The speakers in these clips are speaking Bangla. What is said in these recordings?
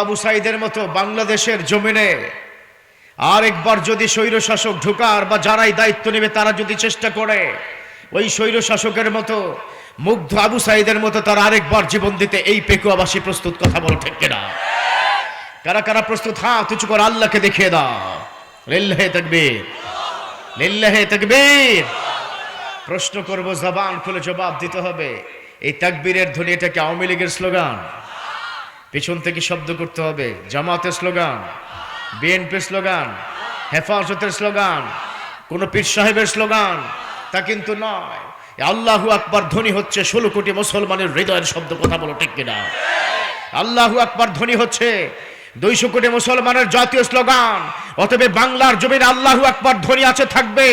আবু সাইদের মতো বাংলাদেশের জমিনে আরেকবার যদি স্বৈর শাসক ঢোকার বা যারাই দায়িত্ব নেবে তারা যদি চেষ্টা করে ওই স্বৈর শাসকের মতো মুগ্ধ আবু সাইদের মতো তারা আরেকবার জীবন দিতে এই পেকুয়াবাসী প্রস্তুত? কথা বলো ঠিক কিনা? কারা কারা প্রস্তুত? হাত উঁচু করে আল্লাহকে দেখিয়ে দাও। লিল্লাহি তাকবীর, লিল্লাহি তাকবীর। প্রশ্ন করব, জবান খুলে জবাব দিতে হবে। এই তাকবীরের ধ্বনি এটা কি আওয়ামী লীগের স্লোগান? পিছন থেকে শব্দ করতে হবে। জামাতের স্লোগান, বিএনপির স্লোগান, হেফাজতের স্লোগান, কোন পীর সাহেবের স্লোগান তা কিন্তু নয়। আল্লাহু আকবার ধ্বনি হচ্ছে 16 কোটি মুসলমানের হৃদয়ের শব্দ। কথা বলো ঠিক কিনা? আল্লাহু আকবার ধ্বনি হচ্ছে 200 কোটি মুসলমানের জাতীয় স্লোগান। অতএব বাংলার জমিনে আল্লাহু আকবার ধ্বনি আছে, থাকবে।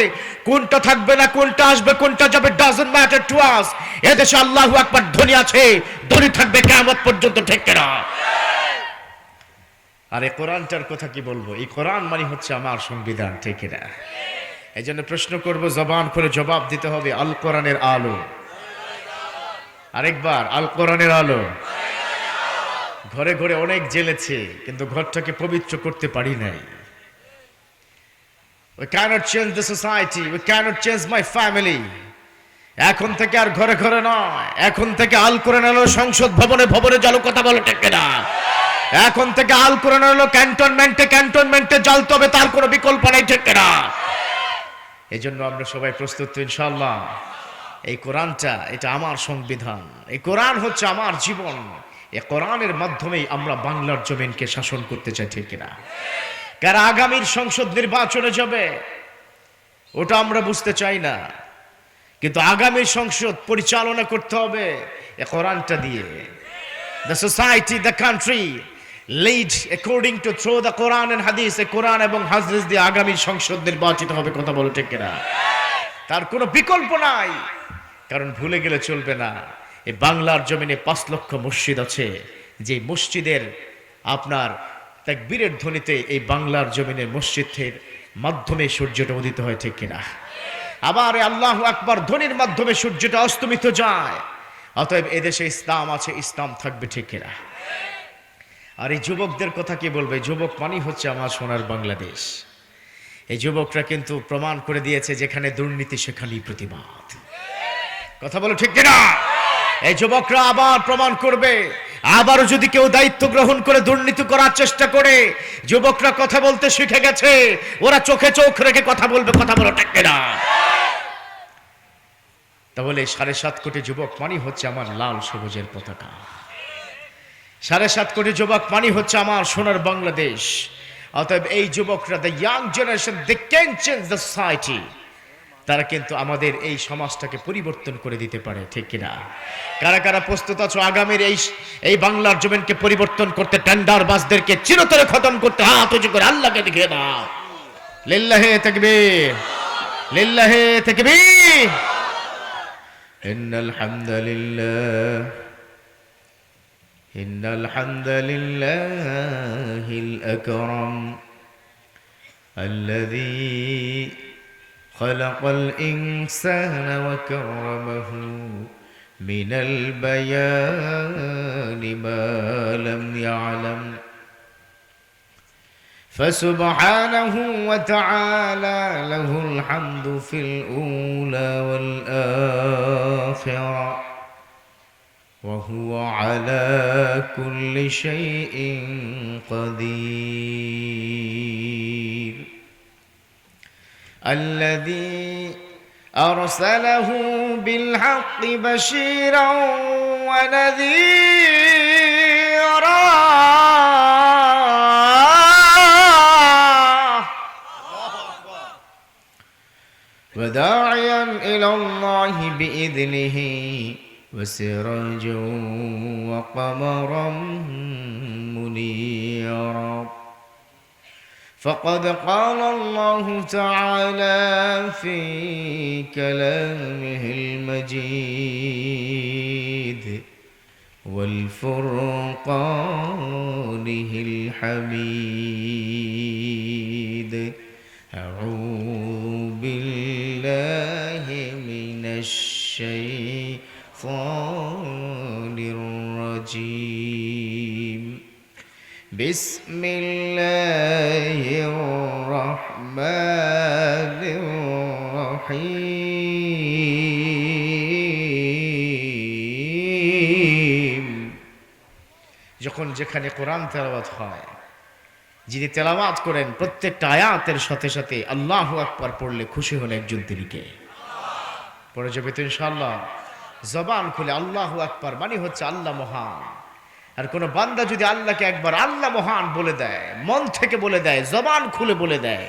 কোনটা থাকবে না, কোনটা আসবে, কোনটা যাবে, ডাজন্ট ম্যাটার টু আস। এদেশে আল্লাহু আকবার ধ্বনি আছে, ধ্বনি থাকবে কিয়ামত পর্যন্ত। ঠিক কিনা? আর এই কোরআনটার কথা কি বলবো? এই কোরআন মানে হচ্ছে আমার সংবিধান। ঠিক কিনা? এই জন্য প্রশ্ন করব, জবান করে জবাব দিতে হবে। আল কোরআনের আলো, আরেকবার আল কোরআনের আলো। ঘরে ঘরে অনেক জ্বেলেছে, কিন্তু ঘরটাকে পবিত্র করতে পারি নাই। We cannot change the society, we cannot change my family. এখন থেকে আর ঘরে ঘরে নয়, এখন থেকে আল কোরআন আলো সংসদ ভবনে ভবনে জ্বালো। কথা বলো ঠিক কিনা? এখন থেকে আল কোরআন আলো ক্যান্টনমেন্টে ক্যান্টনমেন্টে জ্বালতে হবে, তার কোনো বিকল্প নেই। ঠিক কিনা? এই জন্য আমরা সবাই প্রস্তুত তো ইনশাআল্লাহ? এই কোরআনটা, এটা আমার সংবিধান, এই কোরআন হচ্ছে আমার জীবন। এই কোরআনের মাধ্যমেই আমরা বাংলার জমিনকে শাসন করতে চাই। ঠিক কিনা? কারা আগামীর সংসদ নির্বাচনে যাবে ওটা আমরা বুঝতে চাই না, কিন্তু আগামী সংসদ পরিচালনা করতে হবে এই কোরআনটা দিয়ে। The society, the country lead according to through the Quran and Hadith. এই কোরআন এবং হাদিস দিয়ে আগামী সংসদ নির্বাচিত হবে। কথা বলো ঠিক কিনা? তার কোনো বিকল্প নাই। কারণ ভুলে গেলে চলবে না, এই বাংলার জমিনে 5 লক্ষ মসজিদ আছে, যে মসজিদের আপনার তাকবীরের ধ্বনিতে এই বাংলার জমিনের মসজিদের মাধ্যমে সূর্যটা উদিত হয়। ঠিক কিনা? আবার আল্লাহু আকবার ধ্বনির মাধ্যমে সূর্যটা অস্তমিত যায়। অতএব এদেশে ইসলাম আছে, ইসলাম থাকবে। ঠিক কিনা? আর এই যুবকদের কথা কি বলবে? যুবক মানেই হচ্ছে আমার সোনার বাংলাদেশ। এই যুবকরা কিন্তু প্রমাণ করে দিয়েছে, যেখানে দুর্নীতি সেখানেই প্রতিবাদ। কথা বলো ঠিক কিনা? এই যুবকরা আবার প্রমাণ করবে। আবারও যদি কেউ দায়িত্ব গ্রহণ করে দুর্নীতি করার চেষ্টা করে, যুবকরা কথা বলতে শিখে গেছে, ওরা চোখে চোখ রেখে কথা বলবে। কথা বলো ঠিক কিনা? তাহলে 7.5 কোটি যুবক মানে হচ্ছে আমার লাল সবুজের পতাকা। 7.5 কোটি যুবক মানে হচ্ছে আমার সোনার বাংলাদেশ। অতএব এই যুবকরা, the young generation, they can change the society. তারা কিন্তু আমাদের এই সমাজটাকে পরিবর্তন করে দিতে পারে। ঠিক কিনা? কারা কারা প্রস্তুত আছো আগামীর এই বাংলার জমিনকে পরিবর্তন করতে, টেন্ডার বাসদেরকে চিরতরে খতম করতে? হাত উঁচু করে আল্লাহকে দেখিয়ে দাও। লিল্লাহি তাকবীর, লিল্লাহি তাকবীর। ইন্নাল হামদালিল্লাহ, ইন্নাল হামদালিল্লাহিল আকরাম আল্লাযী خلق الإنسان وكرمه من البيان ما لم يعلم فسبحانه وتعالى له الحمد في الأولى والآخرة وهو على كل شيء قدير الذي أرسله بالحق بشيرا ونذيرا وداعيا إلى الله بإذنه وسراجا وقمرا منيرا فقد قال الله تعالى في كلامه المجيد والفرقانه الحميد أعوذ بالله من الشيطان الرجيم বিসমিল্লাহির রহমানির রহিম। যখন যেখানে কোরআন তেলাওয়াত হয়, যিনি তেলাওয়াত করেন প্রত্যেকটা আয়াতের সাথে সাথে আল্লাহু আকবার পড়লে খুশি হন একজন তিনিকে। পড়ে যাবে তো ইনশাআল্লাহ। জবান খুলে আল্লাহু আকবার মানে হচ্ছে আল্লাহ মহান। আর কোন বান্দা যদি আল্লাহকে একবার আল্লাহ মহান বলে দেয়, মন থেকে বলে দেয়, জবান খুলে বলে দেয়,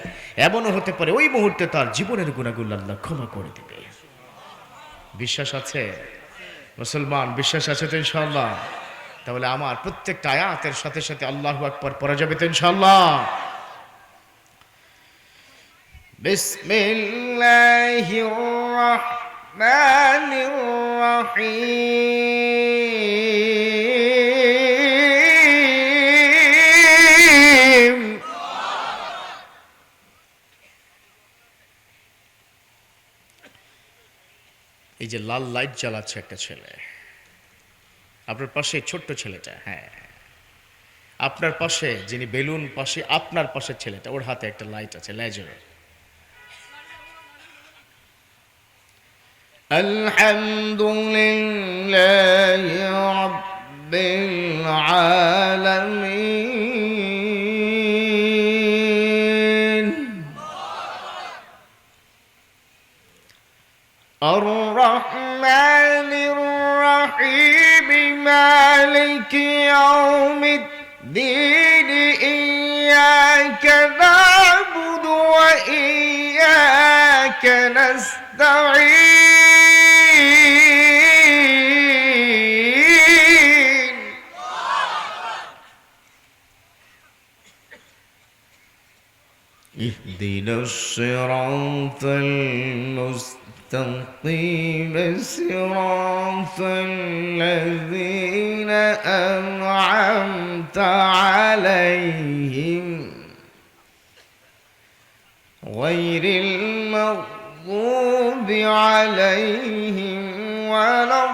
এমনও হতে পারে ওই মুহূর্তে তার জীবনের গুনাহগুলো আল্লাহ ক্ষমা করে দিবে। বিশ্বাস আছে মুসলমান? বিশ্বাস আছে তো ইনশাআল্লাহ? তাহলে আমার প্রত্যেকটা আয়াতের সাথে সাথে আল্লাহু আকবার পড়া যাবে তো ইনশাআল্লাহ। বিসমিল্লাহির রহমানির রহিম। এই যে লাল লাইট জ্বালাচ্ছে একটা ছেলে, আপনার পাশে ছোট্ট ছেলেটা, হ্যাঁ আপনার পাশে যিনি বেলুন পাশে, আপনার পাশে ছেলেটা, ওর হাতে একটা লাইট আছে লেজার। আলহামদুলিল্লাহি রাব্বিল আলামিন আর রহমানির রহিম মালিকি ইয়াউমিদ্দিন ইয়্যাকা না'বুদু ওয়া ইয়্যাকা নাস্তাঈন ইহদিনাস সিরাতাল মুস্তাকিম সিরাতাল লাযীনা আন'আমতা আলাইহিম গায়রিল মাগযুবি আলাইহিম ওয়ালাদ-দাল্লিন।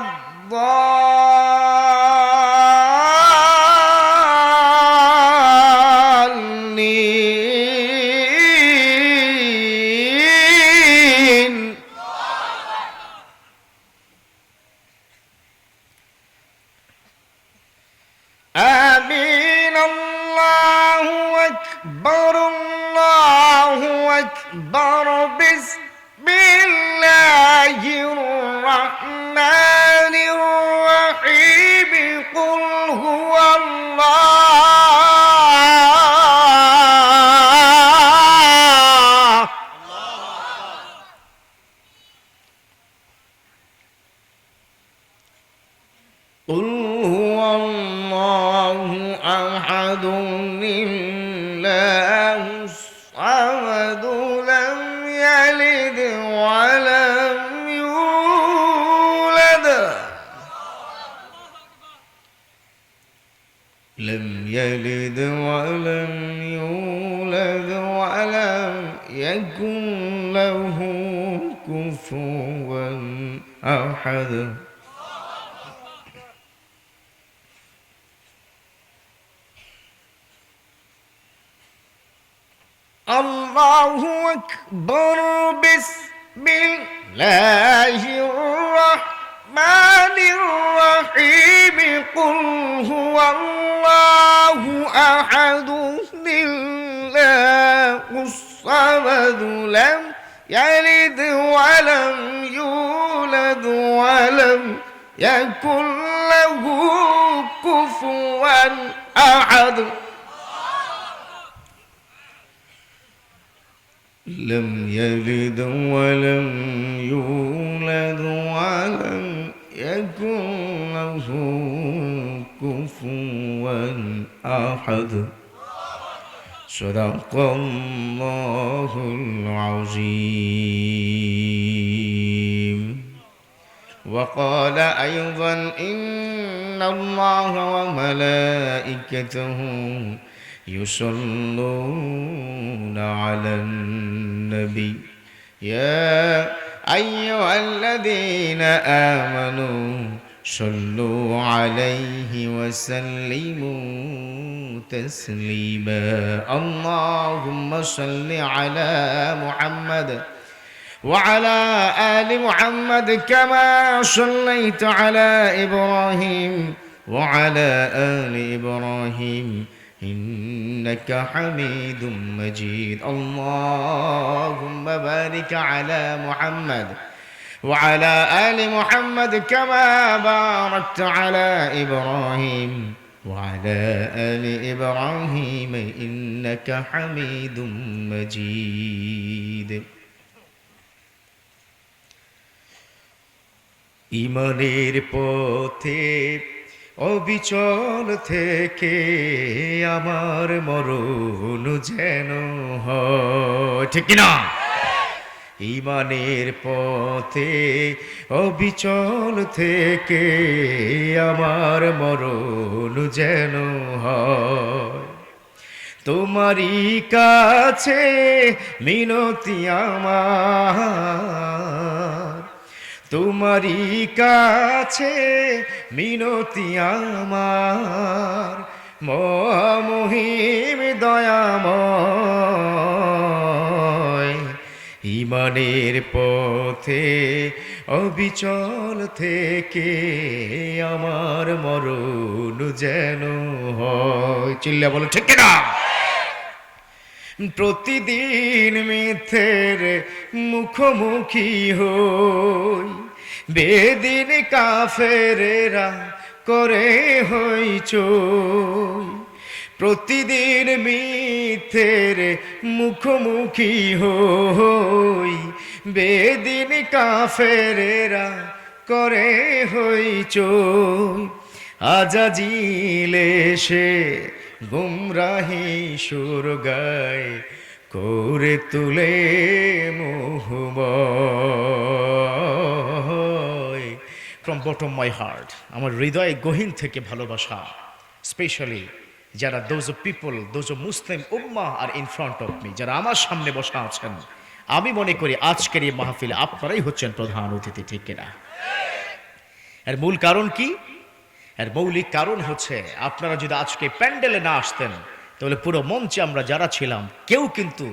آمين الله أكبر الله أكبر بسم الله الرحمن الرحيم قل هو الله قل هو الله أحد الله الصمد لم يلد ولم يولد لم يلد ولم يولد ولم يكن له كفوا أحد الله أكبر بسم الله الرحمن الرحيم قل هو الله أحد الله الصمد لم يلد ولم يولد ولم يكن له كفوا أحد لم يلد ولم يولد ولم يكن له كفوا أحد صدق الله العظيم. وقال أيضا إن الله وملائكته يصلون على النبي يا أيها الذين آمنوا صلوا عليه وسلموا تسليما اللهم صل على محمد وعلى آل محمد كما صليت على إبراهيم وعلى آل إبراهيم إنك حميد مجيد اللهم بارك على محمد وعلى آل محمد كما باركت على إبراهيم وعلى آل إبراهيم إنك حميد مجيد ইমানের পথে অবিচল থেকে আমার মরণ যেন হয় ঠিক না ইমানের পথে অবিচল থেকে আমার মরণ যেন হয় তোমারই কাছে মিনতি আমার তোমারই কাছে মিনতি আমার মহিম দয়াময় ইমানের পথে অবিচল থেকে আমার মরণ যেন হয় চিল্লা বলো ঠিক না প্রতিদিন মিথ্যের মুখোমুখি হই বেদিন কাফেরেরা করে হইচই প্রতিদিন মিথ্যের মুখোমুখি হই বেদিন কাফেরেরা করে হইচই আজাজিল এসে গুমরাহি সুর গায় করে তুলে মোহময় ফ্রম বটম মাই হার্ট আমার হৃদয় গহীন থেকে ভালোবাসা স্পেশালি যারা দোজ পিপল দোজ মুসলিম উম্মাহ are in front of me যারা আমার সামনে বসা আছেন আমি মনে করি আজকের এই মাহফিলে আপনারাই হচ্ছেন প্রধান অতিথি ঠিক কিনা এর মূল কারণ কি এর মৌলিক কারণ হচ্ছে আপনারা যদি আজকে প্যান্ডেলে না আসতেন তাহলে পুরো মঞ্চে আমরা যারা ছিলাম কেউ কিন্তু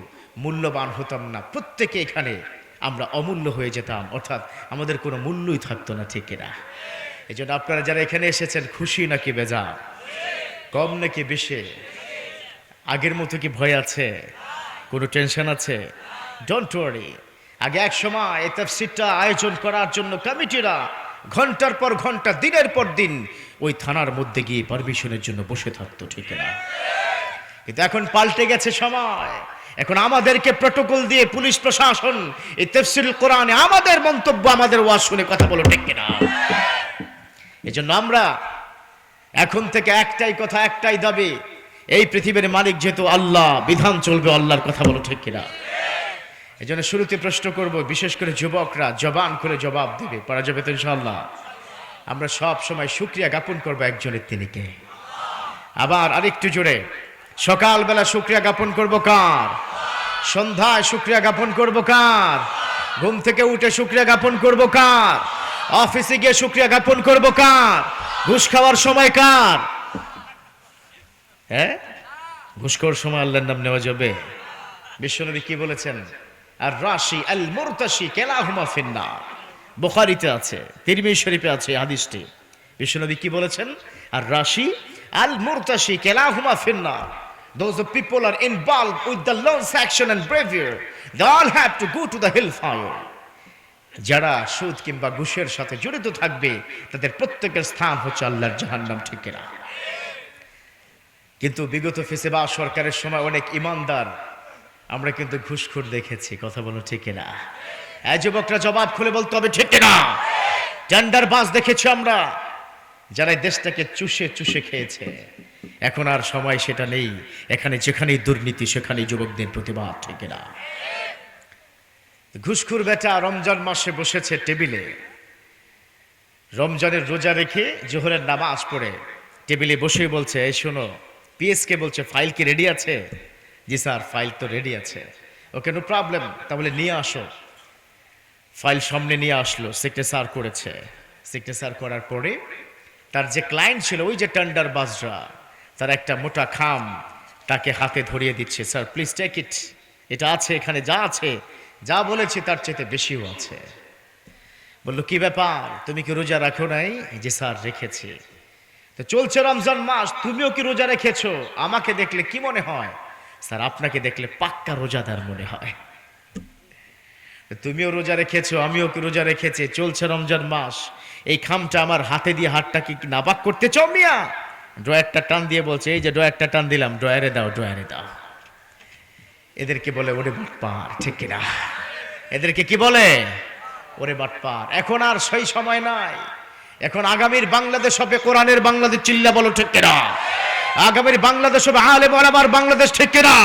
মূল্যবান হতাম না প্রত্যেকে এখানে আমরা অমূল্য হয়ে যেতাম অর্থাৎ আমাদের কোনো মূল্যই থাকতো না ঠিক কিনা এই জন্য আপনারা যারা এখানে এসেছেন খুশি নাকি বেজার কম নাকি বেশি আগের মতো কি ভয় আছে কোনো টেনশন আছে ডোন্ট ওয়ারি আগে এক সময় এই তাফসীরটা আয়োজন করার জন্য কমিটিরা ঘন্টার পর ঘন্টা দিনের পর দিন ওই থানার মধ্যে গিয়ে পারমিশনের জন্য বসে থাকতো ঠিক না কিন্তু এখন পাল্টে গেছে সময় এখন আমাদেরকে প্রটোকল দিয়ে পুলিশ প্রশাসন এই তাফসীরুল কোরআনে আমাদের মন্তব্য আমাদের ওয়াজ শুনে কথা বলো ঠিক না এজন্য আমরা এখন থেকে একটাই কথা একটাই দাবি এই পৃথিবীর মালিক যেহেতু আল্লাহ বিধান চলবে আল্লাহর কথা বলো ঠিক কিনা এজন্য শুরুতে প্রশ্ন করব বিশেষ করে যুবকরা জবান করে জবাব দেবে পারা যাবে তো ইনশাআল্লাহ আমরা সব সময় শুকরিয়া জ্ঞাপন করব একজনের তিনি কে আবার আরেকটু জোরে সকালবেলা শুকরিয়া জ্ঞাপন করব কার সন্ধ্যায় শুকরিয়া জ্ঞাপন করব কার ঘুম থেকে উঠে শুকরিয়া জ্ঞাপন করব কার অফিসে গিয়ে শুকরিয়া জ্ঞাপন করব কার ঘুষ খাওয়ার সময় কার হ্যাঁ ঘুষ খাওয়ার সময় আল্লাহর নাম নেওয়া যাবে বিশ্বনবী কি বলেছেন আর রাশি আল মুরতাশি কেলাহুমা ফিন্নার বুখারীতে আছে তিরমিজি শরীফে আছে হাদিসটি বিশ্বনবী কি বলেছেন আর রাশি আল মুরতাশি কেলাহুমা ফিন্নার those people are involved with the loans action and behavior they all have to go to the hellfire যারা সুদ কিংবা ঘুষের সাথে জড়িত থাকবে তাদের প্রত্যেকের স্থান হচ্ছে আল্লাহর জাহান্নাম ঠিক কিনা কিন্তু বিগত ফেসিবাদ সরকারের সময় অনেক ইমানদার আমরা কিন্তু ঘুষখোর দেখেছি কথা বলো ঠিক কিনা এই যুবকরা জবাব খুলে বলতে হবে ঠিক কিনা টেন্ডার বাস দেখেছি আমরা যারা দেশটাকে চুষে চুষে খেয়েছে এখন আর সময় সেটা নেই এখানে যেখানেই দুর্নীতি সেখানেই যুবকদের প্রতিবাদ ঠিক কিনা ঘুষখোর বেটা রমজান মাসে বসেছে টেবিলে রমজানের রোজা রেখে জোহরের নামাজ পড়ে টেবিলে বসে বলছে এই শোনো পিএসকে বলছে ফাইল কি রেডি আছে জি স্যার ফাইল তো রেডি আছে ওকে নো প্রবলেম তাহলে নিয়ে আসো ফাইল সামনে নিয়ে আসলো সেক্রেটারি স্যার করেছে সিগনেচার করার পরে তার যে ক্লায়েন্ট ছিল, ওই যে টেন্ডার বাজরা, তার একটা মোটা খাম তাকে হাতে ধরিয়ে দিচ্ছে। স্যার প্লিজ টেক ইট, এটা আছে এখানে, যা আছে, যা বলেছি তার চেয়ে বেশিও আছে। বললো কি ব্যাপার, তুমি কি রোজা রাখো নাই? যে স্যার রেখেছি। তো চলছে রমজান মাস, তুমিও কি রোজা রেখেছো? আমাকে দেখলে কি মনে হয়? স্যার আপনাকে দেখলে পাক্কা রোজাদার মনে হয়। তুমিও রোজা রেখেছো, আমিও কি রোজা রেখেছি, চলছে রমজান মাস, এই খামটা আমার হাতে দিয়ে হাতটা কি নাবাক করতে চাও মিয়া? ড্রয়ারটা টান দিয়ে বলছে, এই যে ড্রয়ারটা টান দিলাম, ড্রয়ারে দাও, ড্রয়ারে দাও। এদেরকে বলে ওরে বাটপার, ঠিক কিনা? এদেরকে কি বলে? ওরে বাটপার। এখন আর সেই সময় নাই, এখন আগামীর বাংলাদেশ হবে কোরআনের বাংলাদেশ, চিল্লা বলো ঠিক কিনা? আগামীর বাংলাদেশ হবে আলেম ওলামার বাংলাদেশ, ঠিক কিনা?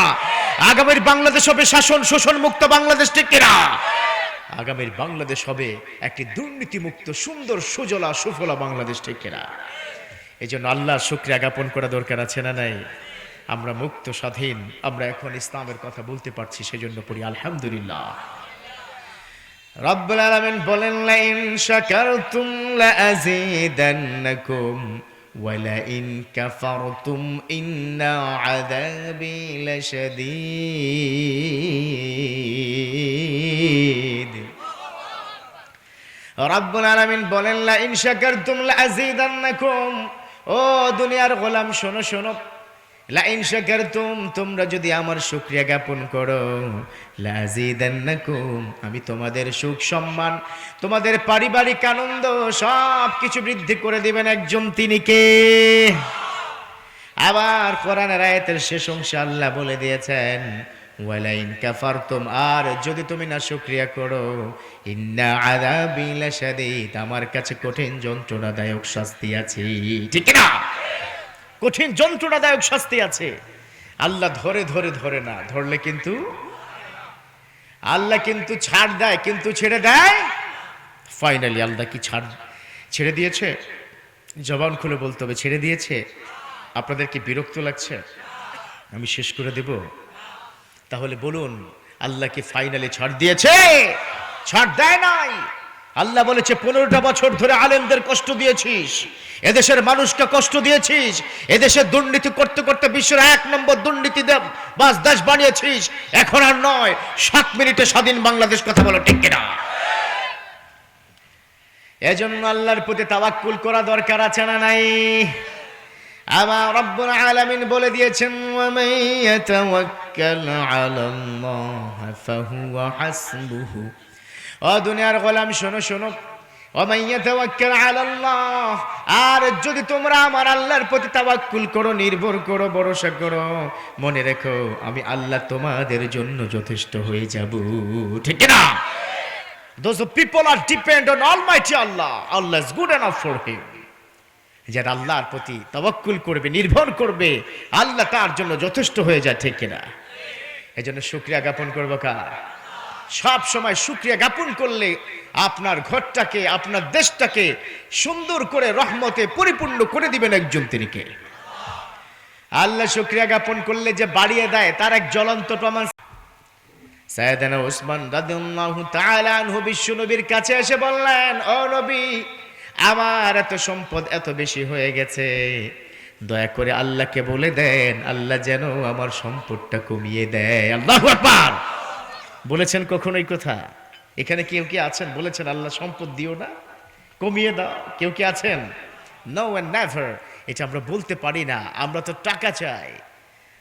আগামীর বাংলাদেশ হবে শাসন শোষণ মুক্ত বাংলাদেশ, ঠিক কিনা? আগামীর বাংলাদেশ হবে একটি দুর্নীতি মুক্ত সুন্দর সুজলা সুফলা বাংলাদেশ, ঠিক কিনা? এই জন্য আল্লাহর শুকরিয়া জ্ঞাপন করা দরকার আছে না নাই? আমরা মুক্ত স্বাধীন, আমরা এখন ইসলামের কথা বলতে পারছি, সেজন্য পড়ি আলহামদুলিল্লাহ। রব্বুল আলামিন বলেন, লা ইন শাকারতুম লা আযীদান্নাকুম ওয়া লা ইন কাফারতুম ইন্না আযাবি লাশাদীদ। রব্বুল আলামিন বলেন, লা ইন শাকারতুম লা আযীদান্নাকুম। ও দুনিয়ার গোলাম শোনো শোনো, লা ইন শাকারতুম, তোমরা যদি আমার শুকরিয়া জ্ঞাপন করো, লা আযীদান্নাকুম, আমি তোমাদের সুখ সম্মান, তোমাদের পারিবারিক আনন্দ সব কিছু বৃদ্ধি করে দিবেন একজন, তিনি কে? আবার কোরআনের আয়াতের শেষ অংশে আল্লাহ বলে দিয়েছেন, ওয়ালা ইন কাফারতুম, আর যদি তুমি না শুকরিয়া করো, ইন্না আযাবি লাশাদীদ, আমার কাছে কঠিন যন্ত্রণাদায়ক শাস্তি আছে, ঠিক না? কঠিন যন্ত্রণাদায়ক শাস্তি আছে। আল্লাহ ধরে ধরে ধরে না, ধরলে কিন্তু আল্লাহ কিন্তু ছাড় দেয়, কিন্তু ছেড়ে দেয় ফাইনালি। আল্লাহ কি ছেড়ে দিয়েছে? জবান খুলে বলতে হবে ছেড়ে দিয়েছে। আপনাদের কি বিরক্ত লাগছে? আমি শেষ করে দেব? তাহলে বলুন, আল্লাহ কি ফাইনালি ছাড় দিয়েছে? ছাড় দেয় নাই। আল্লাহ বলেছে 15টা বছর ধরে আলেমদের কষ্ট দিয়েছিস, এদেশের মানুষকে কষ্ট দিয়েছিস, এদেশে দুর্নীতি করতে করতে বিশ্বের 1 নম্বর দুর্নীতি বাস দেশ বানিয়েছিস, এখন আর নয়, 7 মিনিটে স্বাধীন বাংলাদেশ, কথা বলো ঠিক কিনা? এজন্য আল্লাহর প্রতি তাওয়াক্কুল করা দরকার আছে না নাই? আমার রব্বুল আলামিন বলে দিয়েছেন, ওয়া মান ইয়াতাওয়াক্কাল আলাল্লাহ ফাহুয়া হাসবুহু। ও দুনিয়ার গোলাম শোনো শোনো, ওয়া মান ইয়াতাওয়াক্কাল আলাল্লাহ, আর যদি তোমরা আমার আল্লাহর প্রতি তাওয়াক্কুল করো, নির্ভর করো, ভরসা করো, মনে রেখো আমি আল্লাহ তোমাদের জন্য যথেষ্ট হয়ে যাব, ঠিক না? Those people are depend on Almighty Allah. Allah is good enough for him. যারা আল্লাহর প্রতি তাওয়াক্কুল করবে, নির্ভর করবে, আল্লাহ তার জন্য যথেষ্ট হয়ে যায়, ঠিক কিনা? এই জন্য শুকরিয়া জ্ঞাপন করবো কার? সব সময় শুকরিয়া জ্ঞাপন করলে আপনার ঘরটাকে, আপনার দেশটাকে সুন্দর করে রহমতে পরিপূর্ণ করে দিবেন একজন, তিনি কে? আল্লাহ। শুকরিয়া জ্ঞাপন করলে যে বাড়িয়ে দেয়, তার এক জ্বলন্ত প্রমাণ সাইয়েদনা উসমান রাদিয়াল্লাহু তাআলা আনহু বিশ্ব নবীর কাছে এসে বললেন, ও নবী, আমার এত সম্পদ এত বেশি হয়ে গেছে, দয়া করে আল্লাহকে বলে দেন আল্লাহ যেন আমার সম্পদটা কমিয়ে দেয়। আল্লাহু আকবার। বলেছেন কখনো এই কথা? এখানে কেউ কি আছেন বলেছেন আল্লাহ সম্পদ দিও না, কমিয়ে দাও? কেউ কি আছেন? No and never. এটা আমরা বলতে পারি না। আমরা তো টাকা চাই,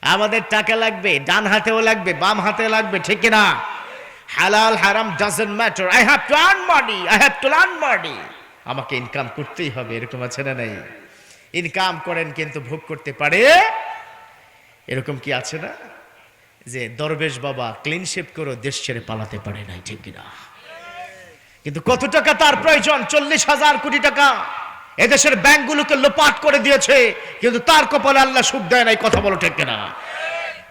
আমাদের টাকা লাগবে, ডান হাতেও লাগবে, বাম হাতে লাগবে, ঠিক না? হালাল হারাম doesn't matter, I have to earn money, I have to earn money. আমাকে ইনকাম করতেই হবে, এরকম আছে না নাই? ইনকাম করেন কিন্তু ভোগ করতে পারে, এরকম কি আছে না? যে দরবেশ বাবা ক্লিন শেপ করে দেশ ছেড়ে পালাতে পারে নাই, ঠিক কিনা? কিন্তু কত টাকা তার প্রয়োজন? 40,000 কোটি টাকা এদেশের ব্যাংকগুলোকে লোপাট করে দিয়েছে, কিন্তু তার কপালে আল্লাহ সুখ দেয় নাই, কথা বলো ঠিক কিনা?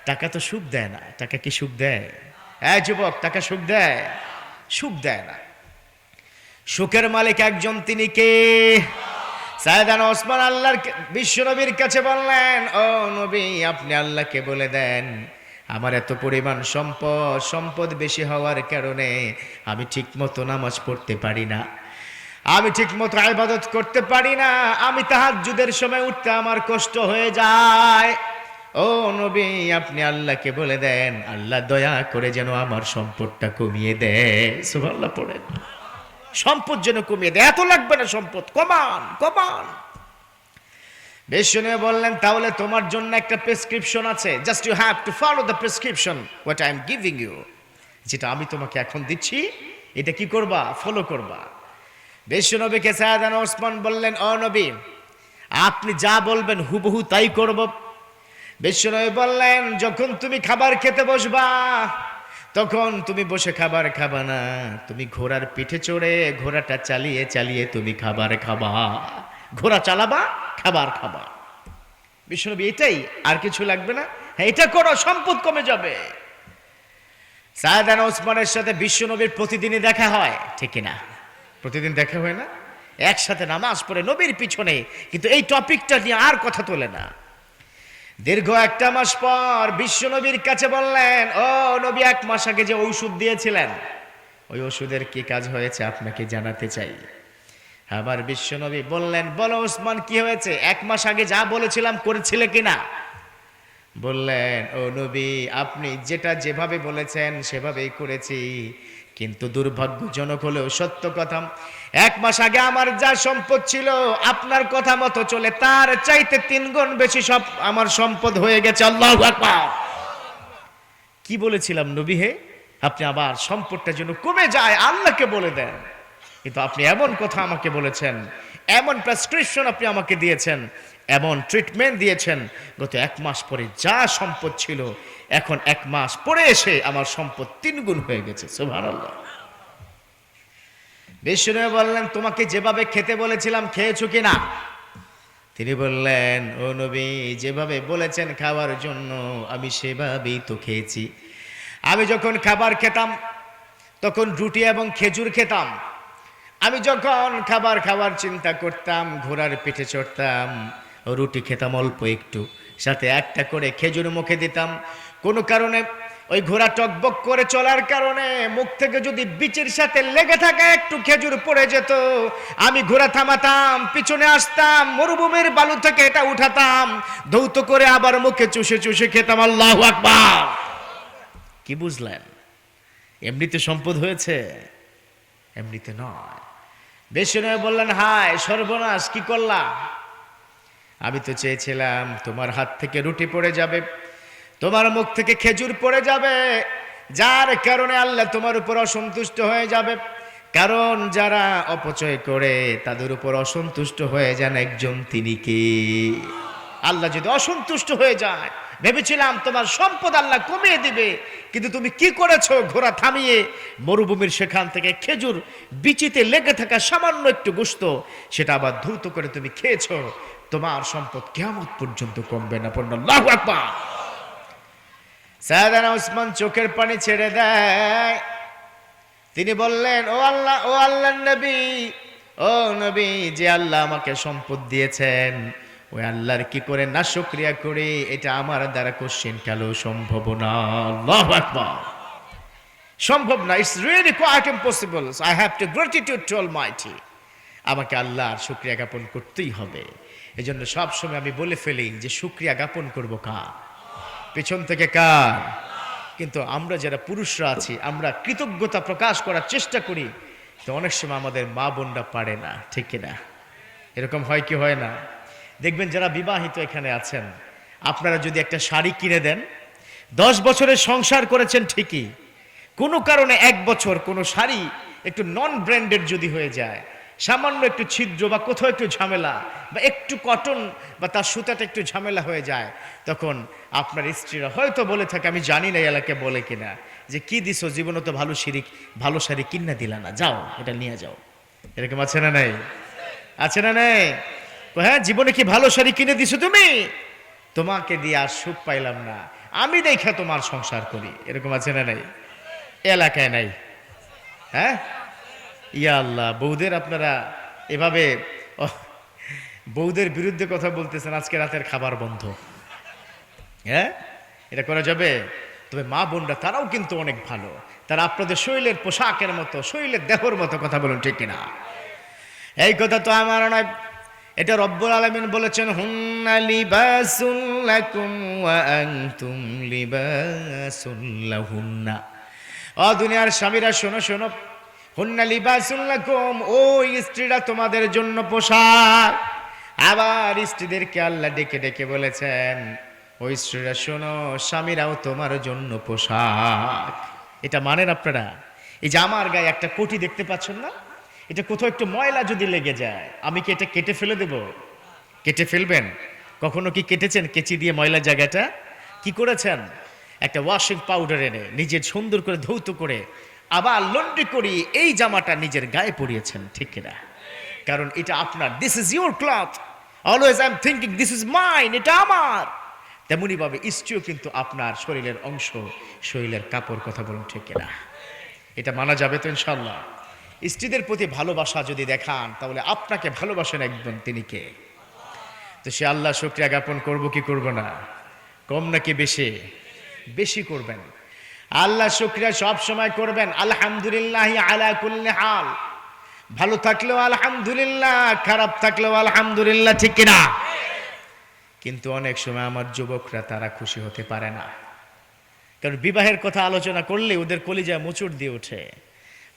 টাকা তো সুখ দেয় না। টাকা কি সুখ দেয়? হ্যাঁ যুবক, টাকা সুখ দেয়? সুখ দেয় না। সুখের মালিক একজন, তিনি কে? সাইয়েদনা ওসমান আল্লাহর বিশ্ব নবীর কাছে বললেন, ও নবী, আপনি আল্লাহকে বলে দেন আমার এত পরিমাণ সম্পদ বেশি হওয়ার কারণে আমি ঠিক মতো নামাজ পড়তে পারি না, আমি ঠিক মতো ইবাদত করতে পারি না, আমি তাহাজ্জুদের সময় উঠতে আমার কষ্ট হয়ে যায়। ও নবী, আপনি আল্লাহকে বলে দেন আল্লাহ দয়া করে যেন আমার সম্পদটা কমিয়ে দেয়। সুবহানাল্লাহ পড়েন, সম্পদ যেন কমিয়ে দেয়, এত লাগবে না সম্পদ, কমান কমান। বিষ্ণু বললেন তাহলে তোমার জন্য একটা প্রেসক্রিপশন আছে, just you have to follow the prescription what I am giving you. যেটা আমি তোমাকে এখন দিচ্ছি এটা কি করবা, ফলো করবা। বিশ্বনবীকে সাইয়েদনা ওসমান বললেন, ও নবী আপনি যা বলবেন হুবহু তাই করব। বিশ্বনবী বললেন, যখন তুমি খাবার খেতে বসবা তখন তুমি বসে খাবার খাবা না, তুমি ঘোড়ার পিঠে চড়ে ঘোড়াটা চালিয়ে চালিয়ে তুমি খাবার খাবা। ঘোড়া চালাবা, খাবার খাবা। বিশ্বনবী এটাই, আর কিছু লাগবে না, হ্যাঁ এটা করো, সম্পদ কমে যাবে। সাইয়েদনা ওসমানের সাথে বিশ্বনবীর প্রতিদিনই দেখা হয়, ঠিক না? প্রতিদিন দেখা হয় না, একসাথে নামাজ পড়ে নবীর পিছনে, কিন্তু এই টপিকটা নিয়ে আর কথা তোলে না। দীর্ঘ একটা মাস পর বিশ্বনবীর কাছে বললেন, ও নবী, 1 মাস আগে যে ঔষধ দিয়েছিলেন ওই ওষুধের কি কাজ হয়েছে আপনাকে জানাতে চাই। আবার বিশ্বনবী বললেন, বলো ওসমান কি হয়েছে, 1 মাস আগে যা বলেছিলাম করেছিলে কিনা? বললেন, ও নবী আপনি যেটা যেভাবে বলেছেন সেভাবেই করেছি, কিন্তু দুর্ভাগ্যজনক হলেও সত্য কথা, 1 মাস আগে আমার যা সম্পদ ছিল আপনার কথা মতো চলে তার চাইতে 3 গুণ বেশি সব আমার সম্পদ হয়ে গেছে। আল্লাহু আকবার। কি বলেছিলাম নবী হে, আপনি আবার সম্পদটা যেন কমে যায় আল্লাহকে বলে দেন, কিন্তু আপনি এমন কথা আমাকে বলেছেন, এমন প্রেসক্রিপশন আপনি আমাকে দিয়েছেন, এমন ট্রিটমেন্ট দিয়েছেন, গত 1 মাস পরে যা সম্পদ ছিল এখন 1 মাস পরে এসে আমার সম্পদ 3 গুণ হয়ে গেছে। সুবহানাল্লাহ। বিষ্ণু বললেন, তোমাকে যেভাবে খেতে বলেছিলাম খেয়েছো কিনা? তিনি বললেন, ও নবী যেভাবে বলেছেন খাওয়ার জন্য আমি সেভাবেই তো খেয়েছি। আমি যখন খাবার খেতাম তখন রুটি এবং খেজুর খেতাম। আমি যখন খাবার খাওয়ার চিন্তা করতাম ঘোড়ার পিঠে চড়তাম, রুটি খেতাম অল্প একটু, সাথে একটা করে খেজুর মুখে দিতাম। কোনো কারণে ওই ঘোড়া টকবক করে চলার কারণে মুখ থেকে যদি বিচির সাথে লেগে থাকা একটু খেজুর পড়ে যেত, আমি ঘোড়া থামাতাম, পিছনে আসতাম, মরুভূমির বালু থেকে এটা উঠাতাম, ধৌত করে আবার মুখে চুষে চুষে খেতাম। আল্লাহু আকবার। কি বুঝলেন? এমনিতে সম্পদ হয়েছে, এমনিতে নয়। বেশি নয়। বললেন, হায় সর্বনাশ, কি করলা? আমি তো চেয়েছিলাম তোমার হাত থেকে রুটি পড়ে যাবে, তোমার মুখ থেকে খেজুর পড়ে যাবে, যার কারণে আল্লাহ তোমার উপর অসন্তুষ্ট হয়ে যাবে। কারণ যারা অপচয় করে তাদের উপর অসন্তুষ্ট হয়ে যান একজন, তিনি কি? আল্লাহ যদি অসন্তুষ্ট হয়ে যায়, ভেবেছিলাম তোমার সম্পদ আল্লাহ কমিয়ে দিবে, কিন্তু তুমি কি করেছো? ঘোড়া থামিয়ে মরুভূমির সেখান থেকে খেজুর বিচিতে লেগে থাকা সামান্য একটু গোশত সেটা আবার ধৌত করে তুমি খেয়েছো। তোমার সম্পদ কিয়ামত পর্যন্ত কমবে না। পড়ল আল্লাহু আকবার। সাইয়েদনা ওসমান চোখের পানি ছেড়ে দেয়। তিনি বললেন, ও আল্লাহ, ও আল্লাহর নবী, ও নবী, যে আল্লাহ আমাকে সম্পদ দিয়েছেন ওই আল্লাহর কি করে না শুকরিয়া করি, এটা আমার দ্বারা কোশ্চেন কালো সম্ভব না। আল্লাহু আকবার। সম্ভব না, it's really quite impossible. I have to gratitude to almighty. আমাকে আল্লাহর শুকরিয়া জ্ঞাপন করতেই হবে। এজন্য সবসময় আমি বলে ফেলি যে শুকরিয়া জ্ঞাপন করব কার? পেছন থেকে কার? কিন্তু আমরা যারা পুরুষরা আছি আমরা কৃতজ্ঞতা প্রকাশ করার চেষ্টা করি, তো অনেক সময় আমাদের মা বোনরা পারে না, ঠিক কিনা? এরকম হয় কি হয় না? দেখবেন যারা বিবাহিত এখানে আছেন, আপনারা যদি একটা শাড়ি কিনে দেন, 10 বছরের সংসার করেছেন ঠিকই, কোনো কারণে 1 বছর কোনো শাড়ি একটু নন ব্র্যান্ডেড যদি হয়ে যায়, সামান্য একটু ছিদ্র বা কোথাও একটু ঝামেলা বা একটু কটন বা তার সুতাটা একটু ঝামেলা হয়ে যায়, তখন আপনার স্ত্রীরা হয়তো বলে থাকে, আমি জানি না এলাকে বলে কিনা, যে কি দিছো, জীবনে তো ভালো শাড়ি কিনা দিলা না, যাও এটা নিয়ে যাও। এরকম আছে না নাই? আছে না নাই? হ্যাঁ, জীবনে কি ভালো শাড়ি কিনে দিছো তুমি? তোমাকে দিয়ে আর সুখ পাইলাম না, আমি দেখা তোমার সংসার করি। এরকম আছে না নাই? এলাকায় নাই? হ্যাঁ, ইয়া আল্লাহ, বউদের আপনারা এভাবে বউদের বিরুদ্ধে কথা বলতেছেন, আজকে রাতের খাবার বন্ধ। হ্যাঁ, এটা করা যাবে? তবে মা বোনরা তারাও কিন্তু অনেক ভালো, তারা আপনাদের শরীরের পোশাকের মতো, শরীরের দেহর মতো, কথা বলুন ঠিক কিনা? এই কথা তো আমার নয়, এটা রব্বুল আলামিন বলেছেন, হুন্না লিবাসুল লাকুম ওয়া আনতুম লিবাসুল লাহুন্না। ও দুনিয়ার স্বামীরা শোনো শোনো, হুন্না লিবাসুল লাকুম, ওই স্ত্রীরা তোমাদের জন্য পোশাক। আবার স্ত্রীদেরকে আল্লাহ ডেকে ডেকে বলেছেন, ওই স্ত্রীরা শোনো, স্বামীরাও তোমার জন্য পোশাক। এটা মানেন আপনারা? এই যে আমার গায়ে একটা কোটি দেখতে পাচ্ছেন না, এটা কোথাও একটু ময়লা যদি লেগে যায়, আমি কি এটা কেটে ফেলে দেব? কেটে ফেলবেন? কখনো কি কেটেছেন কেচি দিয়ে ময়লা জায়গাটা? কি করেছেন? একটা ওয়াশিং পাউডার এনে নিজের সুন্দর করে ধৌত করে আবার লন্ড্রি করিয়ে এই জামাটা নিজের গায়ে পরিয়েছেন, ঠিক কিনা? কারণ এটা আপনার, this is your cloth, always I am thinking this is mine, এটা আমার। তেমনি ভাবে স্ত্রীও কিন্তু আপনার শরীরের অংশ, শরীরের কাপড়। কথা বলুন ঠিক কিনা? এটা মানা যাবে তো ইনশাল্লাহ? স্ত্রীদের প্রতি ভালোবাসা যদি দেখান, তাহলে আপনাকে ভালোবাসেন একজন, তিনি কে? তো সে আল্লাহ শুকরিয়া জ্ঞাপন করব কি করব না? কম নাকি বেশি? বেশি করবেন। আল্লাহ শুকরিয়া সব সময় করবেন। আলহামদুলিল্লাহি আলা কুল্লি হাল, ভালো থাকলেও আলহামদুলিল্লাহ, খারাপ থাকলেও আলহামদুলিল্লাহ, ঠিক কিনা? কিন্তু অনেক সময় আমার যুবকরা তারা খুশি হতে পারে না, কারণ বিবাহের কথা আলোচনা করলে ওদের কলিজায় মোচড় দিয়ে ওঠে।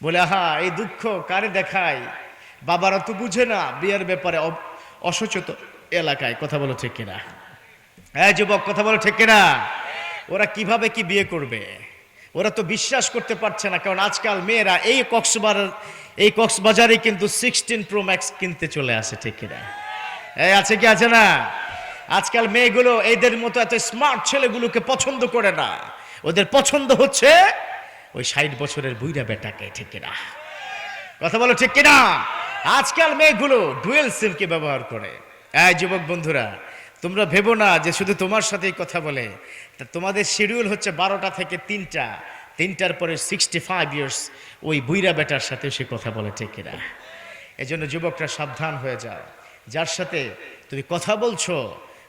বলে, আহা, এই দুঃখ কারে দেখায়, বাবারা তো বুঝে না বিয়ের ব্যাপারে, অসচেতন এলাকায়। কথা বলো ঠিক কিনা? হ্যাঁ যুবক, কথা বলো ঠিক কিনা? ওরা কিভাবে কি বিয়ে করবে? ওরা তো বিশ্বাস করতে পারছে না, কারণ আজকাল মেয়েরা এই কক্সবাজারে কিন্তু 16 Pro Max কিনতে চলে আসে, ঠিক কিনা? এই আছে কি আছে না? আজকাল মেয়েগুলো এদের মতো এত স্মার্ট ছেলেগুলোকে পছন্দ করে না, ওদের পছন্দ হচ্ছে ওই 60 বছরের বুইড়া বেটাকে, ঠিক কিনা? কথা বলো ঠিক কিনা? আজকাল মেয়েগুলো ডুয়েল সিমকে ব্যবহার করে। এই যুবক বন্ধুরা, তোমরা ভেবো না যে শুধু তোমার সাথেই কথা বলে। তা তোমাদের শিডিউল হচ্ছে 12টা থেকে 3টা, 3টার পরে 65 ইয়ার্স ওই বুইড়া বেটার সাথে সে কথা বলে, ঠিক কিনা? এজন্য যুবকরা সাবধান হয়ে যাও। যার সাথে তুমি কথা বলছো,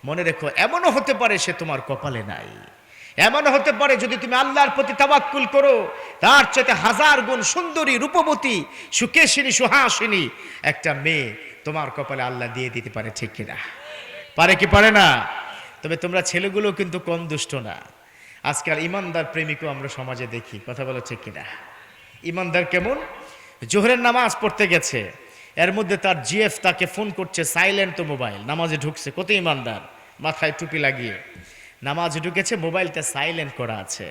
মনে রেখো, এমনও হতে পারে সে তোমার কপালে নাই। এমনও হতে পারে যদি তুমি আল্লাহর প্রতি তাওয়াক্কুল করো, তার চাইতে 1000 গুণ সুন্দরী, রূপবতী, সুকেশিনী, সুহাসিনী একটা মেয়ে তোমার কপালে আল্লাহ দিয়ে দিতে পারে, ঠিক কিনা? পারে কি পারে না? তবে তোমরা ছেলেগুলো কিন্তু কম দুষ্ট না। আজকাল ইমানদার প্রেমিকও আমরা সমাজে দেখি। কথা বলো ঠিক কিনা? ইমানদার কেমন? জোহরের নামাজ পড়তে গেছে, এর মধ্যে তার জিএফ তাকে ফোন করছে, সাইলেন্ট তো মোবাইল, নামাজে ঢুকছে। কত ইমানদার, মাথায় টুপি লাগিয়ে নামাজে ঢুকেছে, মোবাইলটা সাইলেন্ট করা আছে।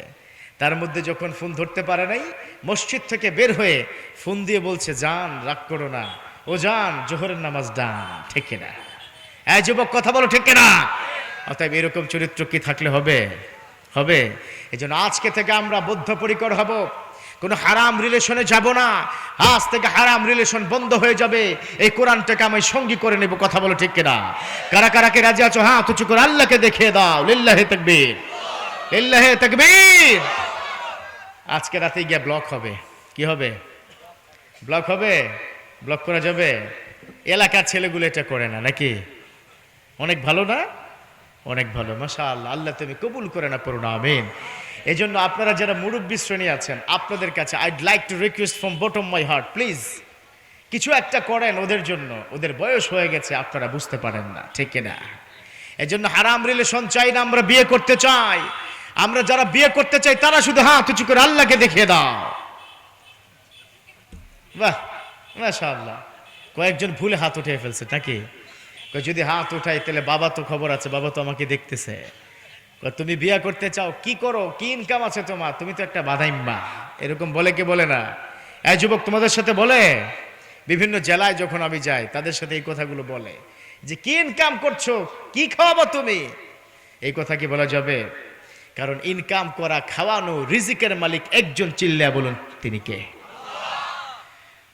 তার মধ্যে যখন ফোন ধরতে পারে নাই, মসজিদ থেকে বের হয়ে ফোন দিয়ে বলছে, জান রাগ করো না, ও জান জোহরের নামাজ ডান, ঠিক কিনা? এই যুবক, কথা বলো ঠিক কিনা? অতএব এরকম চরিত্র কি থাকলে হবে? হবে। এই জন্য আজকে থেকে আমরা বদ্ধপরিকর হব, কোনো হারাম রিলেশনে যাব না। আজ থেকে হারাম রিলেশন বন্ধ হয়ে যাবে। এই কোরআনটাকে আমি সঙ্গী করে নেব। কথা বলো ঠিক কিনা? কারা কারা কে রাজি আছো? হাত উঁচু করে আল্লাহকে দেখিয়ে দাও। লিল্লাহি তাকবীর, লিল্লাহি তাকবীর। আজকে রাতে গিয়ে ব্লক হবে। কি হবে? ব্লক হবে, ব্লক করা যাবে। এলাকার ছেলেগুলো এটা করে না নাকি? অনেক ভালো না? অনেক ভালো, মাশাআল্লাহ। আল্লাহ তুমি কবুল করে না, পড়ুন আমিন। এই জন্য আপনারা যারা মুরব্বী শ্রেণী আছেন, আপনাদের কাছে I'd like to request from bottom my heart, please কিছু একটা করেন ওদের জন্য। ওদের বয়স হয়ে গেছে, আপনারা বুঝতে পারেন না, ঠিক কিনা? এই জন্য হারাম রিলেশন চাই না, আমরা বিয়ে করতে চাই। আমরা যারা বিয়ে করতে চাই তারা শুধু হাত উঁচু করে আল্লাহকে দেখিয়ে দাও। বাহ, মাশাআল্লাহ। কয়েকজন ভুলে হাত উঠে ফেলছে নাকি? যদি হাত উঠাই তাহলে বাবা তো খবর আছে, বাবা তো আমাকে দেখতেছে। তুমি বিয়ে করতে চাও, কি করো, কি ইনকাম আছে তোমার? তুমি তো একটা বাদাইম্মা। এরকম বলে কি বলে না? এই যুবক তোমাদের সাথে বলে, বিভিন্ন জেলায় যখন আমি যাই তাদের সাথে এই কথাগুলো বলে যে কি ইনকাম করছো, কি খাওয়াবো তুমি? এই কথা কি বলা যাবে? কারণ ইনকাম করা, খাওয়ানো, রিজিকের মালিক একজন। চিল্লায়া বলুন তিনি কে?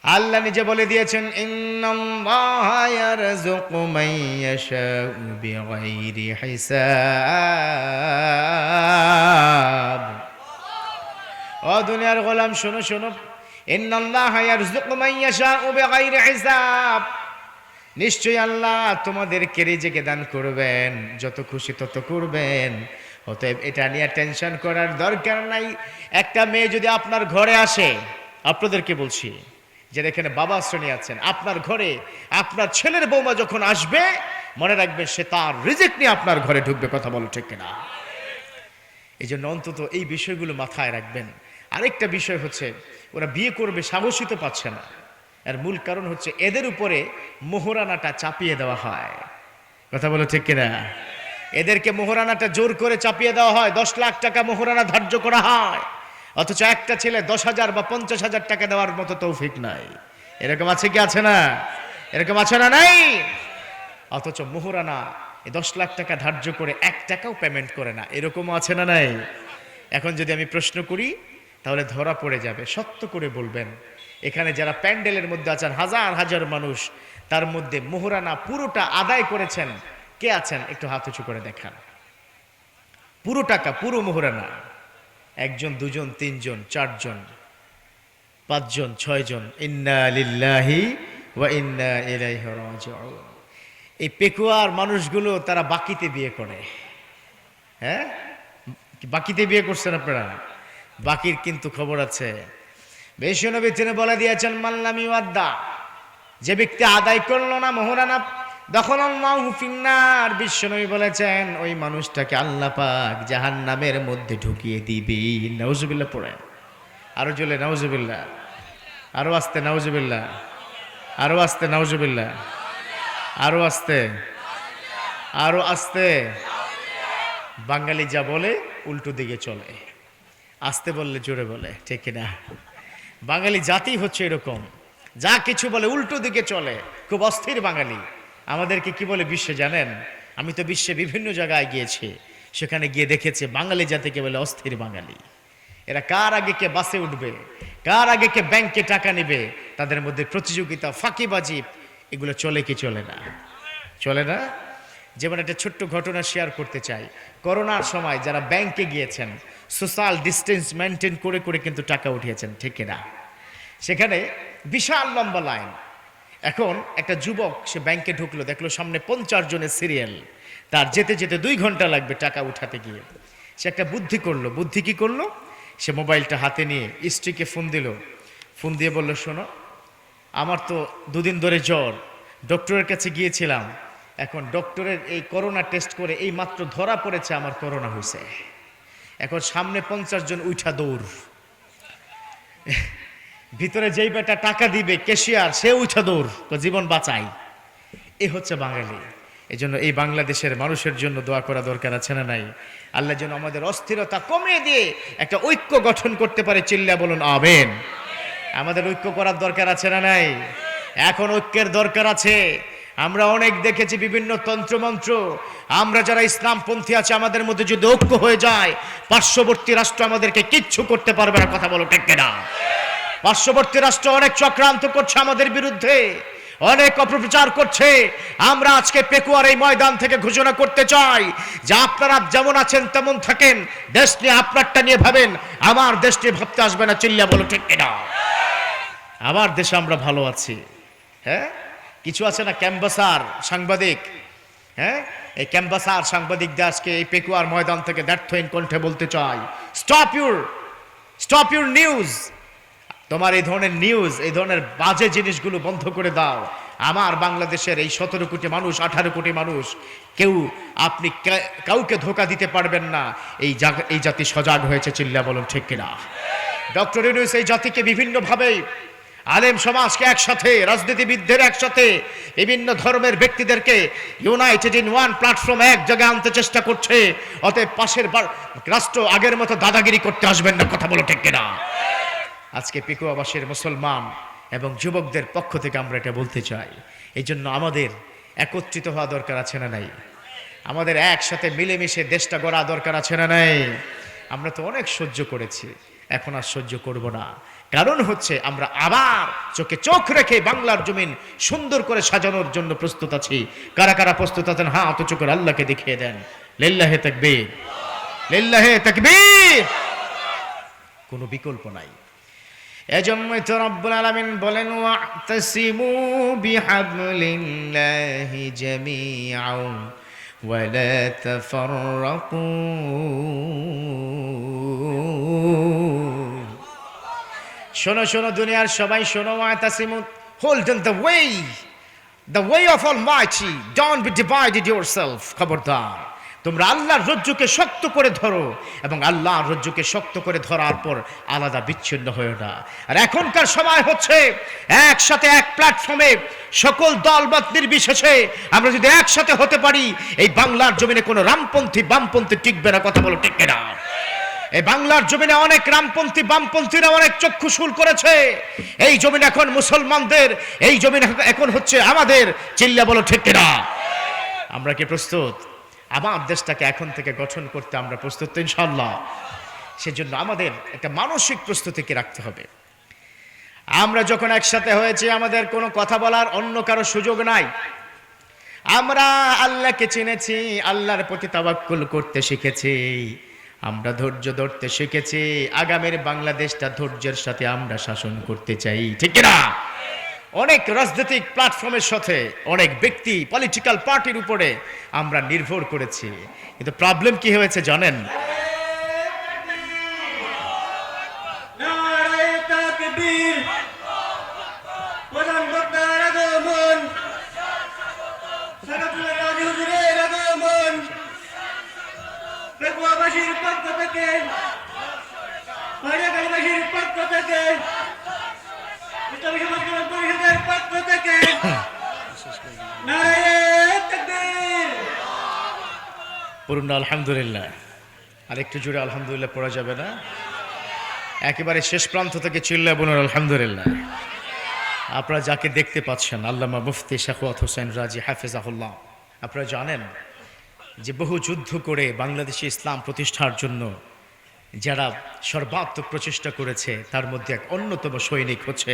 আল্লাহ নিজে বলে দিয়েছেন, ইন্নাল্লাহা ইয়ারযুকু মান ইয়াশাউ বিগাইরি হিসাব। ও দুনিয়ার গোলাম শোনো শোনো, ইন্নাল্লাহা ইয়ারযুকু মান ইয়াশাউ বিগাইরি হিসাব। নিশ্চয়ই আল্লাহ তোমাদেরকে রিজিক দান করবেন, যত খুশি তত করবেন। অতএব এটা নিয়ে টেনশন করার দরকার নাই। একটা মেয়ে যদি আপনার ঘরে আসে, আপনাদেরকে বলছি, যারা এখানে বাবা শ্রেণী আছেন, আপনার ঘরে আপনার ছেলের বৌমা যখন আসবে মনে রাখবে সে তার রিজিক নিয়ে আপনার ঘরে ঢুকবে। কথা বলো ঠিক কিনা? এই জন্য অন্তত এই বিষয়গুলো মাথায় রাখবেন। আরেকটা বিষয় হচ্ছে ওরা বিয়ে করবে সাহসই তো পাচ্ছে না। এর মূল কারণ হচ্ছে এদের উপরে মোহরানাটা চাপিয়ে দেওয়া হয়। কথা বলো ঠিক কিনা? এদেরকে মোহরানাটা জোর করে চাপিয়ে দেওয়া হয়। 10 লাখ টাকা মোহরানা ধার্য করা হয়, অথচ একটা ছেলে 10,000 বা 50,000 টাকা দেওয়ার মতো তৌফিক নাই। এরকম আছে কি আছে না? এরকম আছে না নাই? অথচ মোহরানা 10 লাখ টাকা ধার্য করে 1 টাকাও পেমেন্ট করে না। এরকমও আছে না নাই? এখন যদি আমি প্রশ্ন করি তাহলে ধরা পড়ে যাবে। সত্য করে বলবেন, এখানে যারা প্যান্ডেলের মধ্যে আছেন হাজার হাজার মানুষ, তার মধ্যে মোহরানা পুরোটা আদায় করেছেন কে আছেন? একটু হাত উঁচু করে দেখান। পুরো টাকা, পুরো মোহরানা। 1 জন, 2 জন, 3 জন, 4 জন, 5 জন, 6 জন। ইন্না লিল্লাহি ওয়া ইন্না ইলাইহি রাজিউন। এই পেকুয়ার মানুষগুলো তারা বাকিতে বিয়ে করে। হ্যাঁ, বাকিতে বিয়ে করছেন আপনারা? বাকির কিন্তু খবর আছে। বিশ্বনবী তিনি বলে দিয়েছেন, মাল্লামি ওয়াদ্দা, যে ব্যক্তি আদায় করলো না মোহরানা দখলাল্লাহু ফিন্নার। বিশ্বনবী বলেছেন ওই মানুষটাকে আল্লাহ পাক জাহান্নামের মধ্যে ঢুকিয়ে দিবে। নাউজুবিল্লাহ পড়েন। আরো জোরে নাউজুবিল্লাহ, আরো আস্তে নাউজুবিল্লাহ, আরো আস্তে নাউজুবিল্লাহ, আরো আস্তে, আরো আস্তে। বাঙালি যা বলে উল্টো দিকে চলে, আস্তে বললে জোরে বলে, ঠিক কিনা? বাঙালি জাতি হচ্ছে এরকম, যা কিছু বলে উল্টো দিকে চলে, খুব অস্থির বাঙালি। আমাদেরকে কি বলে বিশ্বে জানেন? আমি তো বিশ্বে বিভিন্ন জায়গায় গিয়েছি, সেখানে গিয়ে দেখেছি বাঙালি জাতিকে বলে অস্থির বাঙালি। এরা কার আগে কে বাসে উঠবে, কার আগে কে ব্যাংকে টাকা নেবে, তাদের মধ্যে প্রতিযোগিতা, ফাঁকিবাজি, এগুলো চলে কি চলে না? চলে না? যেমন একটা ছোট্ট ঘটনা শেয়ার করতে চাই। করোনার সময় যারা ব্যাংকে গিয়েছেন সোশ্যাল ডিস্টেন্স মেনটেন করে করে কিন্তু টাকা উঠিয়েছেন, ঠিক কিনা? সেখানে বিশাল লম্বা লাইন। এখন একটা যুবক সে ব্যাংকে ঢুকলো, দেখলো সামনে 50 জনের সিরিয়াল, তার যেতে যেতে 2 ঘন্টা লাগবে টাকা উঠাতে গিয়ে। সে একটা বুদ্ধি করলো। বুদ্ধি কি করলো? সে মোবাইলটা হাতে নিয়ে স্ত্রীকে ফোন দিল। ফোন দিয়ে বলল, শোনো, আমার তো 2 দিন ধরে জ্বর, ডক্টরের কাছে গিয়েছিলাম, এখন ডক্টরের এই করোনা টেস্ট করে এই মাত্র ধরা পড়েছে আমার করোনা হয়েছে। এখন সামনে 50 জন উঠা দৌড়, ভিতরে যেই বেটা টাকা দিবে ক্যাশিয়ার সে উঠা দৌড়, তো জীবন বাঁচাই। এই হচ্ছে বাঙালি। এই জন্য এই বাংলাদেশের মানুষের জন্য দোয়া করা দরকার আছে না নাই? আল্লাহ যেন আমাদের অস্থিরতা কমিয়ে দিয়ে একটা ঐক্য গঠন করতে পারে। চিল্লা বলুন আমিন। আমাদের ঐক্য করার দরকার আছে না নাই? এখন ঐক্যের দরকার আছে। আমরা অনেক দেখেছি বিভিন্ন তন্ত্রমন্ত্র। আমরা যারা ইসলামপন্থী আছে আমাদের মধ্যে যদি ঐক্য হয়ে যায়, পার্শ্ববর্তী রাষ্ট্র আমাদেরকে কিচ্ছু করতে পারবে না। কথা বলো ঠিক কিনা? পার্শ্ববর্তী রাষ্ট্র অনেক চক্রান্ত করছে আমাদের বিরুদ্ধে, অনেক অপপ্রচার করছে। আমরা আজকে পেকুয়ার এই ময়দান থেকে ঘোষণা করতে চাই যে আপনারা যেমন আছেন তেমন থাকেন, দেশ নিয়ে আপনারটা নিয়ে ভাবেন, আমার দেশ নিয়ে ভাবতে আসবে না। চিল্লা বলো ঠিক কিনা? আমার দেশে আমরা ভালো আছি। হ্যাঁ, কিছু আছে না ক্যাম্পাসার সাংবাদিক, হ্যাঁ, এই ক্যাম্পাসার সাংবাদিক দাসকে এই পেকুয়ার ময়দান থেকে দ্ব্যর্থহীন কণ্ঠে বলতে চাই, স্টপ ইউর নিউজ। তোমার এই ধরনের নিউজ, এই ধরনের বাজে জিনিসগুলো বন্ধ করে দাও। আমার বাংলাদেশের এই 17 কোটি মানুষ, 18 কোটি মানুষ, আপনি কাউকে ধোকা দিতে পারবেন না। এই জাতি সজাগ হয়েছে। চিল্লা বলুন ঠিক কিনা? ডক্টর ইউনূস এই জাতিকে বিভিন্নভাবে, আলেম সমাজকে একসাথে, রাজনীতিবিদদের একসাথে, বিভিন্ন ধর্মের ব্যক্তিদেরকে ইউনাইটেড ইন ওয়ান প্ল্যাটফর্ম, এক জায়গায় আনতে চেষ্টা করছে। অতএব পাশের রাষ্ট্র আগের মতো দাদাগিরি করতে আসবেন না। কথা বলো ঠিক কিনা? আজকে পেকুয়াবাসীর মুসলমান এবং যুবকদের পক্ষ থেকে আমরা এটা বলতে চাই। এই জন্য আমাদের একত্রিত হওয়া দরকার আছে না নাই? আমাদের একসাথে মিলেমিশে দেশটা গড়া দরকার আছে না নাই? আমরা তো অনেক সহ্য করেছি, এখন আর সহ্য করব না। কারণ হচ্ছে আমরা আবার চোখে চোখ রেখে বাংলার জমিন সুন্দর করে সাজানোর জন্য প্রস্তুত আছি। কারা কারা প্রস্তুত আছেন হাত উঁচু করে আল্লাহকে দেখিয়ে দেন। লিল্লাহি তাকবীর, লিল্লাহি তাকবীর। কোনো বিকল্প নাই। এজন্যই তো রব্বুল আলামিন বলেন, ওয়াতাসিমু বিহাবলিল্লাহি জামিআন ওয়া লা তাফাররাকু। শোনো শোনো দুনিয়ার সবাই শোনো, ওয়াতাসিমু, hold on the way of Almighty, don't be divided yourself. খবরদার, তোমরা আল্লাহর রজ্জুকে শক্ত করে ধরো এবং আল্লাহর রজ্জুকে শক্ত করে ধরার পর আলাদা বিচ্ছিন্ন হয়েও না। আর এখনকার সময় হচ্ছে একসাথে এক প্ল্যাটফর্মে সকল দলমত নির্বিশেষে আমরা যদি একসাথে হতে পারি, এই বাংলার জমিনে কোনো রামপন্থী বামপন্থী টিকবে না। কথা বলো ঠিক কিনা? এই বাংলার জমিনে অনেক রামপন্থী বামপন্থীরা অনেক চক্ষুশূল করেছে। এই জমিন এখন মুসলমানদের, এই জমিন এখন হচ্ছে আমাদের। চিল্লা বলো ঠিক কিনা? আমরা কি প্রস্তুত? আমার দেশটাকে এখন থেকে গঠন করতে আমরা প্রস্তুত তো ইনশাআল্লাহ? সেজন্য আমাদের একটা মানসিক প্রস্তুতি কি রাখতে হবে। আমরা যখন একসাথে হয়েছি, আমাদের কোনো কথা বলার অন্য কারো সুযোগ নাই। আমরা আল্লাহকে চিনেছি, আল্লাহর প্রতি তাওয়াক্কুল করতে শিখেছি, আমরা ধৈর্য ধরতে শিখেছি। আগামীর বাংলাদেশটা ধৈর্যের সাথে আমরা শাসন করতে চাই, ঠিক কিনা? অনেক রাজনৈতিক প্ল্যাটফর্মের সাথে, অনেক ব্যক্তি, পলিটিক্যাল পার্টির উপরে আমরা নির্ভর করেছি, কিন্তু প্রবলেম কি হয়েছে জানেন? পূর্ণ আলহামদুলিল্লাহ। আর একটু জুড়ে আলহামদুলিল্লাহ পড়া যাবে না? একেবারে শেষ প্রান্ত থেকে চিল্লায় বলুন আলহামদুলিল্লাহ। আপনারা যাকে দেখতে পাচ্ছেন, আল্লামা মুফতি শাখাওয়াত হোসেন রাজি হাফেজাহুল্লাহ, আপনারা জানেন যে বহু যুদ্ধ করে বাংলাদেশে ইসলাম প্রতিষ্ঠার জন্য যারা সর্বাত্মক প্রচেষ্টা করেছে, তার মধ্যে এক অন্যতম সৈনিক হচ্ছে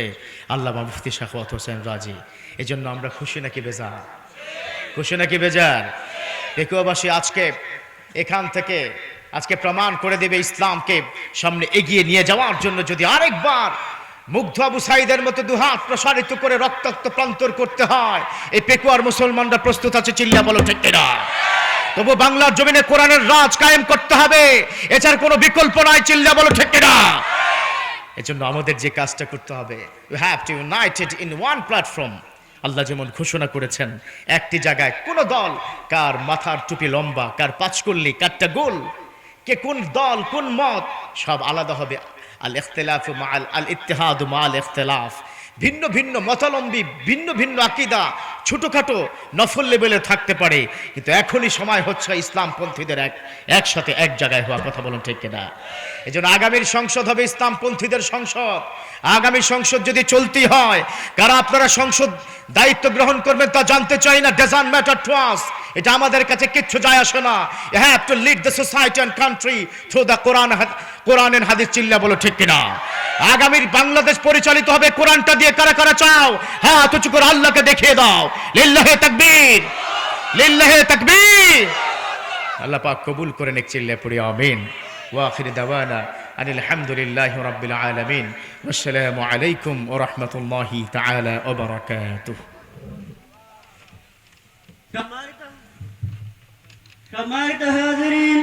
আল্লামা মুফতি শাখাওয়াত হোসেন রাজি। এজন্য আমরা খুশি নাকি বেজার? খুশি নাকি বেজার? পেকুয়াবাসী আজকে এখান থেকে আজকে প্রমাণ করে দেবে, ইসলামকে সামনে এগিয়ে নিয়ে যাওয়ার জন্য যদি আরেকবার মুগ্ধ আবু সাইদের মতো দুহাত প্রসারিত করে রক্তাক্ত প্রান্তর করতে হয়, এই পেকুয়ার মুসলমানরা প্রস্তুত আছে। চিল্লা বলো ঠিক কিনা? তবু বাংলার জমিনে কোরআনের রাজ কায়েম করতে হবে, এছাড়া কোনো বিকল্প নাই। চিল্লা বলো ঠিক কিনা? এজন্য আমাদের যে কাজটা করতে হবে, we have to united in one platform। আল্লাহ যেমন ঘোষণা করেছেন, একটি জায়গায় কোন দল, কার মাথার টুপি লম্বা, কার পাঁচকল্লি, কারটা গোল, কে কোন দল কোন মত, সব আলাদা হবে। আল ইখতিলাফু মাআল আল ইত্তিহাদু মাআল ইখতিলাফ। ভিন্ন ভিন্ন মতালম্বী, ভিন্ন ভিন্ন আকীদা ছোটখাটো নফল লেভেলে থাকতে পারে, কিন্তু এখনই সময় হচ্ছে ইসলামপন্থীদের একসাথে এক জায়গায় হওয়া। কথা বলুন ঠিক কিনা? এজন্য আগামীর সংসদ হবে ইসলামপন্থীদের সংসদ। আগামী সংসদ যদি চলতি হয়, কারা আপনারা সংসদ দায়িত্ব গ্রহণ করবেন তা জানতে চাই না। ডাজন্ট ম্যাটার টু আস, এটা আমাদের কাছে কিচ্ছু যায় আসে না। You have to lead the society and country through the Quran and hadith. চিল্লা বলো ঠিক কিনা? আগামীর বাংলাদেশ পরিচালিত হবে কোরআনটা দিয়ে। কারা কারা চাও হাত উঁচু করে আল্লাহকে দেখিয়ে দাও। লিল্লাহে তাকবীর, লিল্লাহে তাকবীর। আল্লাহ পাক কবুল করে নেক। চিল্লা পড়ি আমিন। ওয়া আখির দাওয়ানা আনিল হামদুলিল্লাহি রাব্বিল আলামিন। আসসালামু আলাইকুম ওয়া রাহমাতুল্লাহি তাআলা ওয়া বারাকাতুহু। সম্মানিত হাজিরিন,